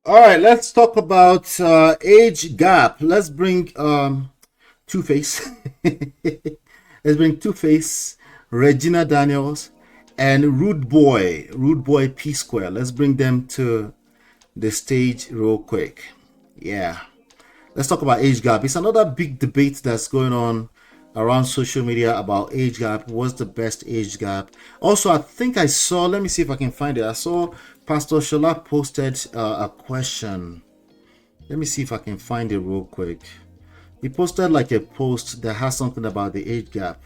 All right, let's talk about age gap. Let's bring Tuface. Let's bring Tuface, Regina Daniels, and Rude Boy P Square. Let's bring them to the stage real quick. Yeah. Let's talk about age gap. It's another big debate that's going on around social media about age gap. What's the best age gap? Also, I think I saw, let me see if I can find it. I saw Pastor Shola posted a question. Let me see if I can find it real quick. He posted like a post that has something about the age gap.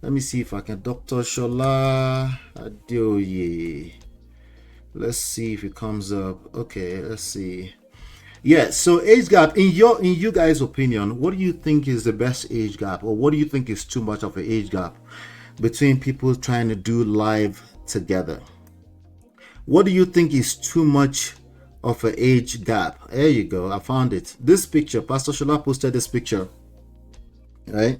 Let me see if I can. Dr. Shola Adeoye. Let's see if it comes up. Okay, let's see. Yeah, so age gap, in you guys' opinion, what do you think is the best age gap, or what do you think is too much of an age gap between people trying to do live together? What do you think is too much of an age gap? There you go, I found it. This picture, Pastor Shola posted this picture, right?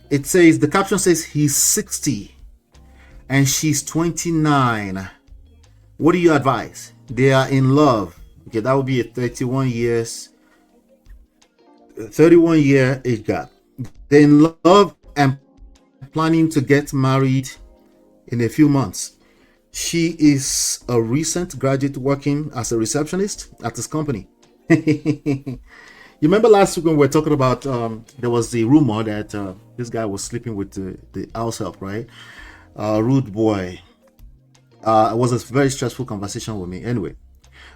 It says, the caption says he's 60 and she's 29. What do you advise? They are in love. Okay, that would be a 31 year age gap. They're in love and planning to get married in a few months. She is a recent graduate working as a receptionist at this company. You remember last week when we were talking about there was the rumor that this guy was sleeping with the house help, right? Rudeboy. It was a very stressful conversation with me anyway.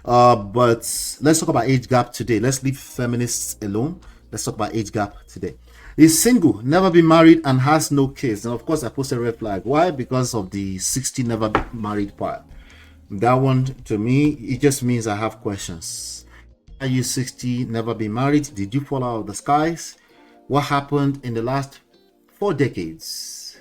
But let's talk about age gap today. Let's leave feminists alone. Let's talk about age gap today. He's single, never been married, and has no kids. And of course, I posted a red flag. Why? Because of the 60 never been married part. That one, to me, it just means I have questions. Are you 60, never been married? Did you fall out of the skies? What happened in the last 4 decades?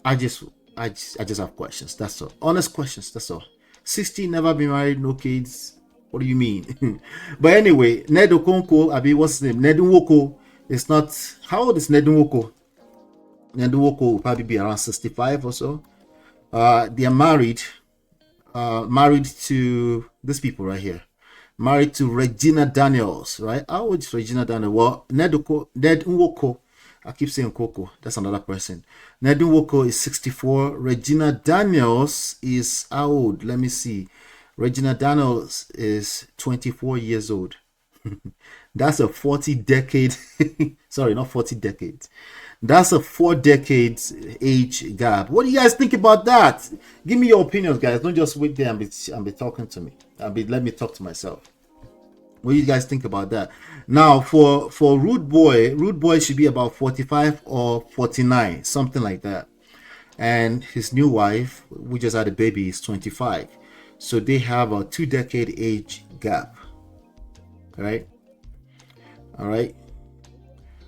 I just have questions. That's all. Honest questions. That's all. 60, never been married, no kids. What do you mean? But anyway, Ned Okonkwo, what's his name? Nedunwoko is not. How old is Nedunwoko? Nedunwoko will probably be around 65 or so. They are married. Married to these people right here. Married to Regina Daniels, right? How old is Regina Daniels? Well, Nedunwoko. I keep saying Coco. That's another person. Nedunwoko is 64. Regina Daniels is how old? Let me see. Regina Daniels is 24 years old. That's a 40 decade. Sorry, not 40 decades. That's a 4 decades age gap. What do you guys think about that? Give me your opinions, guys. Don't just wait there and be talking to me. Let me talk to myself. What do you guys think about that? Now, for Rude Boy should be about 45 or 49, something like that. And his new wife, we just had a baby, is 25. So they have a 2 decade age gap. All right.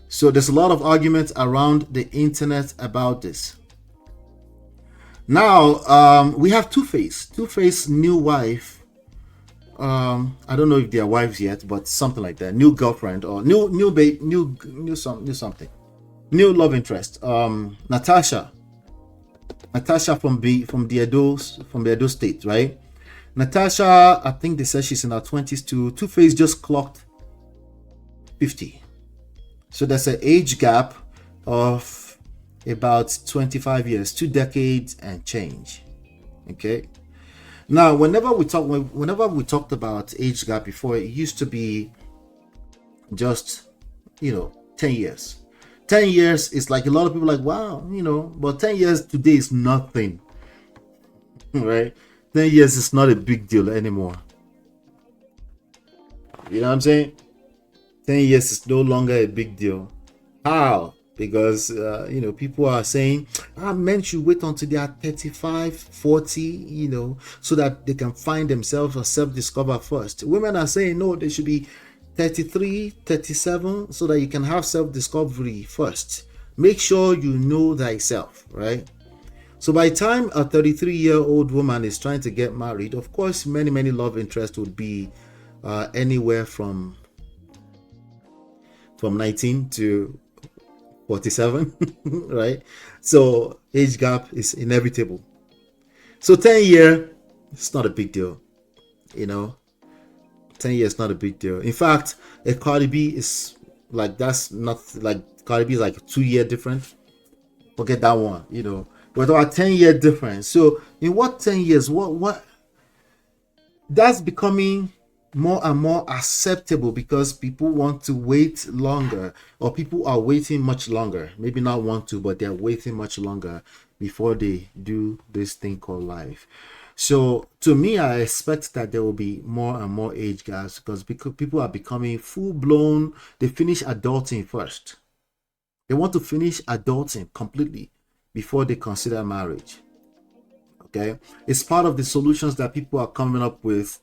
So there's a lot of arguments around the internet about this. Now, we have Tuface new wife. I don't know if they're wives yet, but something like that. New girlfriend or new babe, new something. New love interest. Natasha from the Edo state, right? Natasha, I think they said she's in her 20s too. Tuface just clocked 50. So there's an age gap of about 25 years, 2 decades and change. Okay. Now, whenever we talked about age gap before, it used to be just 10 years. 10 years is like a lot of people like, wow, but 10 years today is nothing. Right? 10 years is not a big deal anymore. You know what I'm saying? 10 years is no longer a big deal. How? Because people are saying men should wait until they are 35, 40, so that they can find themselves or self-discover first. Women are saying no, they should be 33, 37, so that you can have self-discovery first. Make sure you know thyself, right? So by the time a 33-year-old woman is trying to get married, of course, many love interests would be anywhere from 19 to 47, right? So age gap is inevitable. So 10 year, it's not a big deal, you know. 10 years not a big deal. In fact, a Cardi B is like, that's not like, Cardi B is like 2 year different. Forget that one, you know. We're talking about 10 year difference. So in what 10 years, what that's becoming more and more acceptable because people want to wait longer, or people are waiting much longer. Maybe not want to, but they're waiting much longer before they do this thing called life. So to me, I expect that there will be more and more age gaps because people are becoming full blown. They finish adulting first. They want to finish adulting completely before they consider marriage. Okay, it's part of the solutions that people are coming up with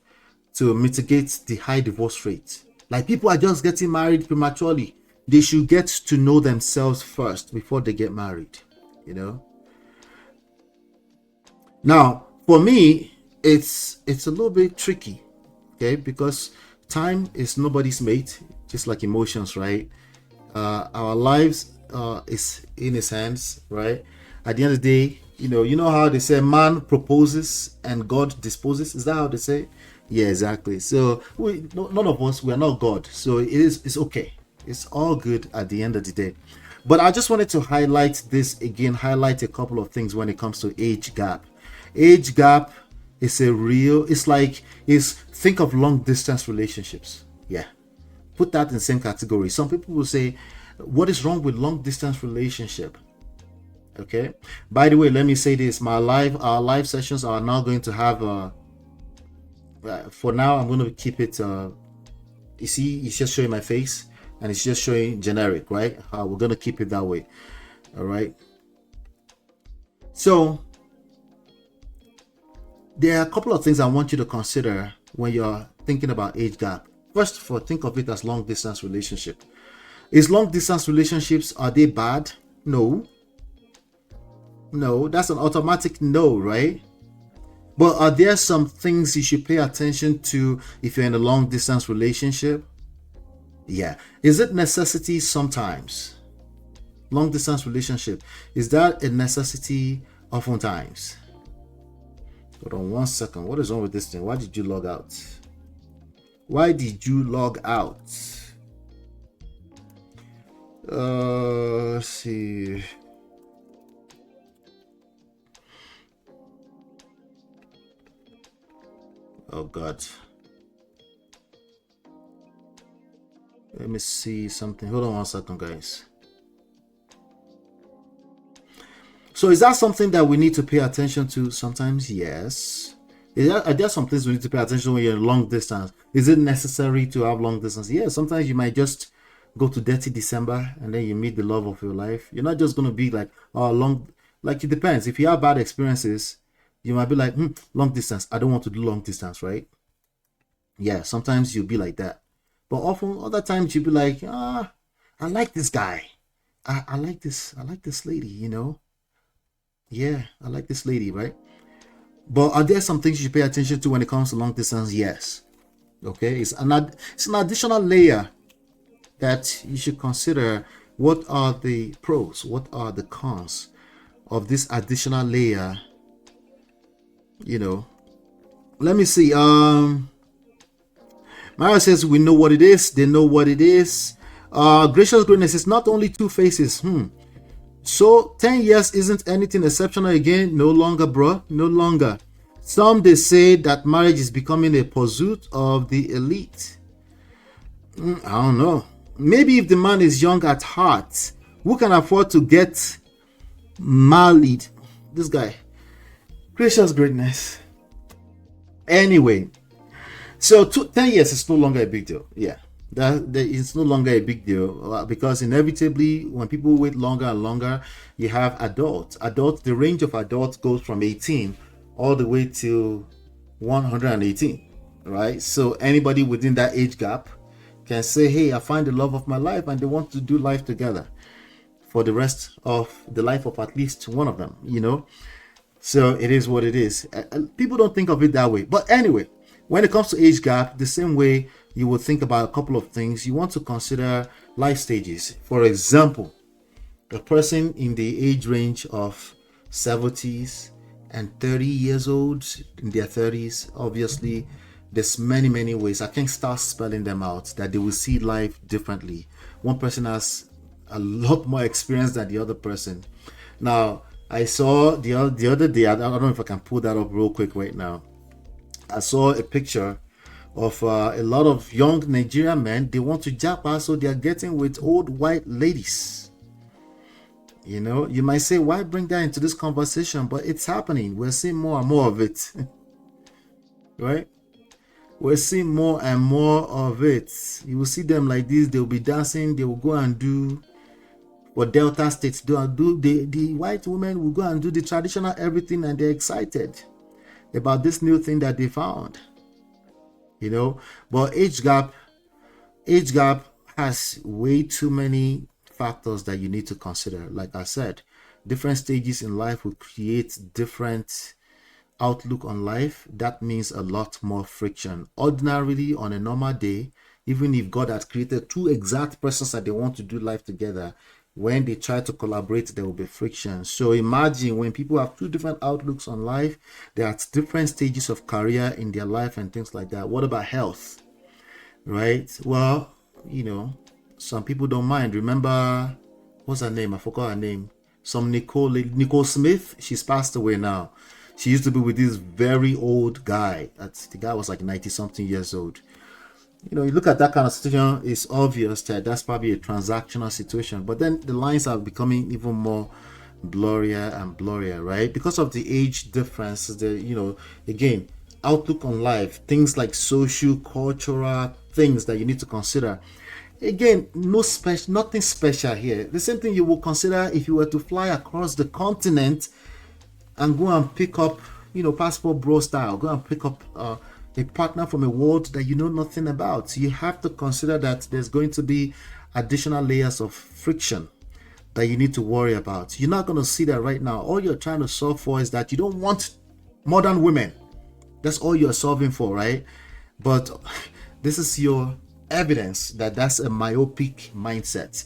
to mitigate the high divorce rate. Like, people are just getting married prematurely. They should get to know themselves first before they get married, you know. Now, for me, it's a little bit tricky, okay, because time is nobody's mate, just like emotions, right? Our lives is in his hands, right? At the end of the day, you know how they say man proposes and God disposes. Is that how they say? Yeah, exactly. So none of us, we are not God, so it's okay. It's all good at the end of the day. But I just wanted to highlight this again, highlight a couple of things when it comes to age gap. Age gap is think of long distance relationships. Yeah, put that in the same category. Some people will say, what is wrong with long distance relationship? Okay, by the way, let me say this: our live sessions are now going to have for now, I'm going to keep it you see, it's just showing my face and it's just showing generic, right? We're going to keep it that way. All right, so there are a couple of things I want you to consider when you're thinking about age gap. First of all, think of it as long distance relationship. Is long distance relationships, are they bad? No, that's an automatic no, right? But are there some things you should pay attention to if you're in a long distance relationship? Yeah. Is it necessity? Sometimes. Long distance relationship, is that a necessity? Oftentimes. Hold on one second. What is wrong with this thing? Why did you log out? Let's see. Oh God. Let me see something. Hold on one second, guys. So is that something that we need to pay attention to? Sometimes, yes. Are there some things we need to pay attention to when you're in long distance? Is it necessary to have long distance? Yeah, sometimes you might just go to Dirty December and then you meet the love of your life. You're not just going to be like, oh, long, like, it depends. If you have bad experiences, you might be like, long distance, I don't want to do long distance, right? Yeah, sometimes you'll be like that. But often, other times you'll be like, I like this guy. I like this lady, you know? Yeah, I like this lady, right? But are there some things you should pay attention to when it comes to long distance? Yes. Okay, it's an additional layer that you should consider. What are the pros? What are the cons of this additional layer? You know, let me see. Mario says we know what it is. They know what it is. Gracious Greatness is not only two faces. So 10 years isn't anything exceptional again. No longer, bro. No longer. Some they say that marriage is becoming a pursuit of the elite. I don't know. Maybe if the man is young at heart, who can afford to get married? This guy. Gracious Greatness. Anyway, so 10 years is no longer a big deal. Yeah. That it's no longer a big deal because inevitably when people wait longer and longer, you have adults. The range of adults goes from 18 all the way to 118, right? So anybody within that age gap can say, hey, I find the love of my life, and they want to do life together for the rest of the life of at least one of them, you know. So it is what it is. People don't think of it that way, but anyway, when it comes to age gap, the same way you will think about a couple of things. You want to consider life stages. For example, a person in the age range of 70s and 30 years old in their 30s, obviously there's many ways, I can't start spelling them out, that they will see life differently. One person has a lot more experience than the other person. Now, I saw the other day, I don't know if I can pull that up real quick right now. I saw a picture of a lot of young Nigerian men. They want to japa, so they are getting with old white ladies. You know, you might say, why bring that into this conversation? But it's happening. We're seeing more and more of it. Right? We're seeing more and more of it. You will see them like this. They'll be dancing. They will go and do, for Delta states, the white women will go and do the traditional everything, and they're excited about this new thing that they found. You know, but age gap has way too many factors that you need to consider. Like I said, different stages in life will create different outlook on life. That means a lot more friction. Ordinarily, on a normal day, even if God has created two exact persons that they want to do life together, when they try to collaborate, there will be friction. So imagine when people have two different outlooks on life, they're at different stages of career in their life and things like that. What about health? Right? Well, you know, some people don't mind. Remember, what's her name? I forgot her name. Some Nicole Smith. She's passed away now. She used to be with this very old guy. The guy was like 90 something years old. You know, you look at that kind of situation, it's obvious that that's probably a transactional situation. But then the lines are becoming even more blurrier and blurrier, right? Because of the age difference, you know, again, outlook on life, things like social, cultural things that you need to consider. Again, nothing special here. The same thing you will consider if you were to fly across the continent and go and pick up, you know, passport bro style, go and pick up a partner from a world that you know nothing about. You have to consider that there's going to be additional layers of friction that you need to worry about. You're not going to see that right now. All you're trying to solve for is that you don't want modern women. That's all you're solving for, right? But this is your evidence that that's a myopic mindset.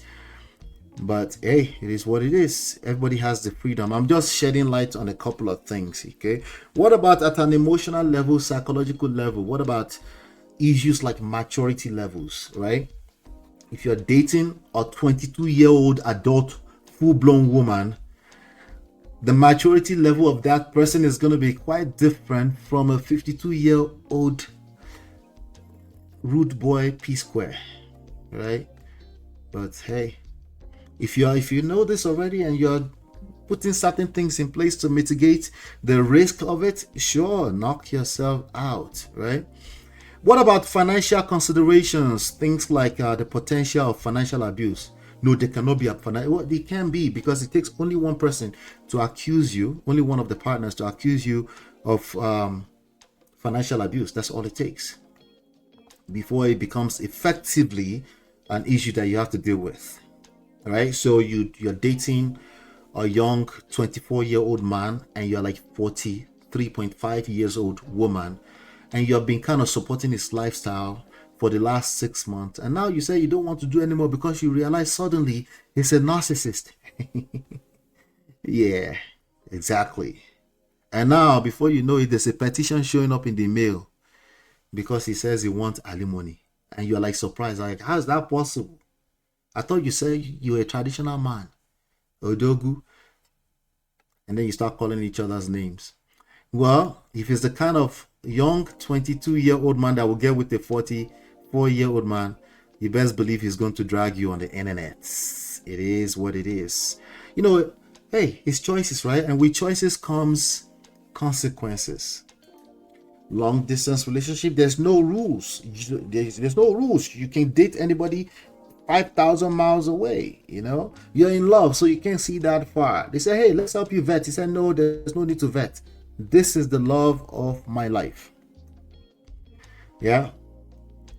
But hey, it is what it is. Everybody has the freedom. I'm just shedding light on a couple of things, okay? What about at an emotional level, psychological level? What about issues like maturity levels, right? If you're dating a 22-year-old adult, full-blown woman, the maturity level of that person is going to be quite different from a 52-year-old Rudeboy P-square, right? But hey, if you know this already and you're putting certain things in place to mitigate the risk of it, sure, knock yourself out, right? What about financial considerations? Things like the potential of financial abuse. No, there cannot be a financial. Well, they can be, because it takes only one person to accuse you, only one of the partners to accuse you of financial abuse. That's all it takes before it becomes effectively an issue that you have to deal with. All right, so you're dating a young 24-year-old man and you're like 43.5 years old woman, and you've been kind of supporting his lifestyle for the last 6 months, and now you say you don't want to do anymore because you realize suddenly he's a narcissist. Yeah, exactly. And now before you know it, there's a petition showing up in the mail because he says he wants alimony, and you're like surprised, like, how is that possible? I thought you said you're a traditional man, Odogu. And then you start calling each other's names. Well, if it's the kind of young 22-year-old man that will get with a 44-year-old man, you best believe he's going to drag you on the internet. It is what it is. You know, hey, it's choices, right? And with choices comes consequences. Long distance relationship, there's no rules. There's no rules. You can date anybody 5,000 miles away. You know, you're in love, so you can't see that far. They say, hey, let's help you vet. He said, no, there's no need to vet. This is the love of my life. Yeah.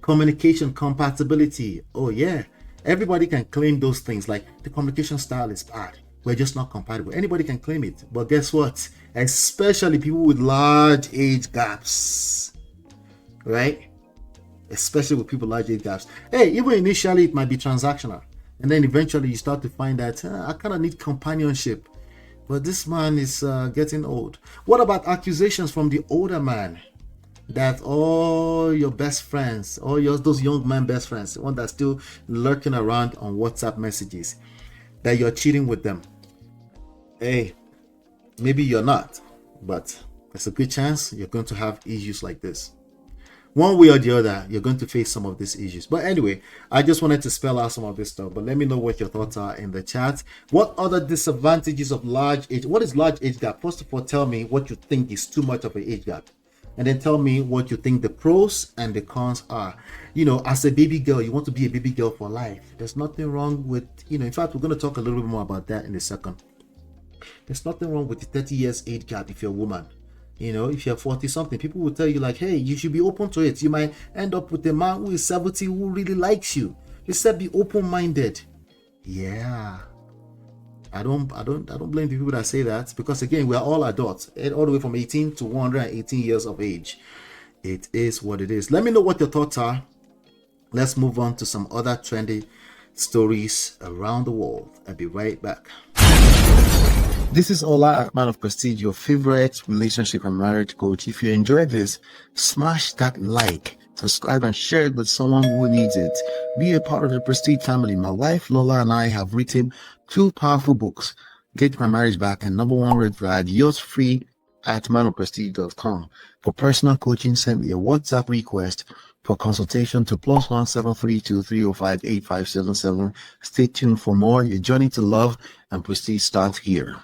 Communication compatibility. Oh yeah, everybody can claim those things, like the communication style is bad, we're just not compatible. Anybody can claim it, but guess what? Especially people with large age gaps, right? Especially with people with large age gaps. Hey, even initially it might be transactional, and then eventually you start to find that I kind of need companionship. But this man is getting old. What about accusations from the older man that all your best friends, those young man best friends, the one that's still lurking around on WhatsApp messages, that you're cheating with them? Hey, maybe you're not, but there's a good chance you're going to have issues like this. One way or the other, you're going to face some of these issues. But anyway, I just wanted to spell out some of this stuff. But let me know what your thoughts are in the chat. What other disadvantages of large age? What is large age gap? First of all, tell me what you think is too much of an age gap. And then tell me what you think the pros and the cons are. You know, as a baby girl, you want to be a baby girl for life. There's nothing wrong with, in fact, we're going to talk a little bit more about that in a second. There's nothing wrong with the 30 years age gap if you're a woman. If you're 40 something, people will tell you like, hey, you should be open to it. You might end up with a man who is 70 who really likes you. He said be open-minded. Yeah. I don't blame the people that say that, because again, we are all adults, all the way from 18 to 118 years of age. It is what it is. Let me know what your thoughts are. Let's move on to some other trendy stories around the world. I'll be right back. This is Ola, man of Prestige, your favorite relationship and marriage coach. If you enjoyed this, smash that like, subscribe, and share it with someone who needs it. Be a part of the Prestige family. My wife Lola and I have written 2 powerful books, Get My Marriage Back and Number One Red Flag. Yours free at manofprestige.com. For personal coaching, send me a WhatsApp request for consultation to +1 732 305 8577. Stay tuned for more. Your journey to love and prestige starts here.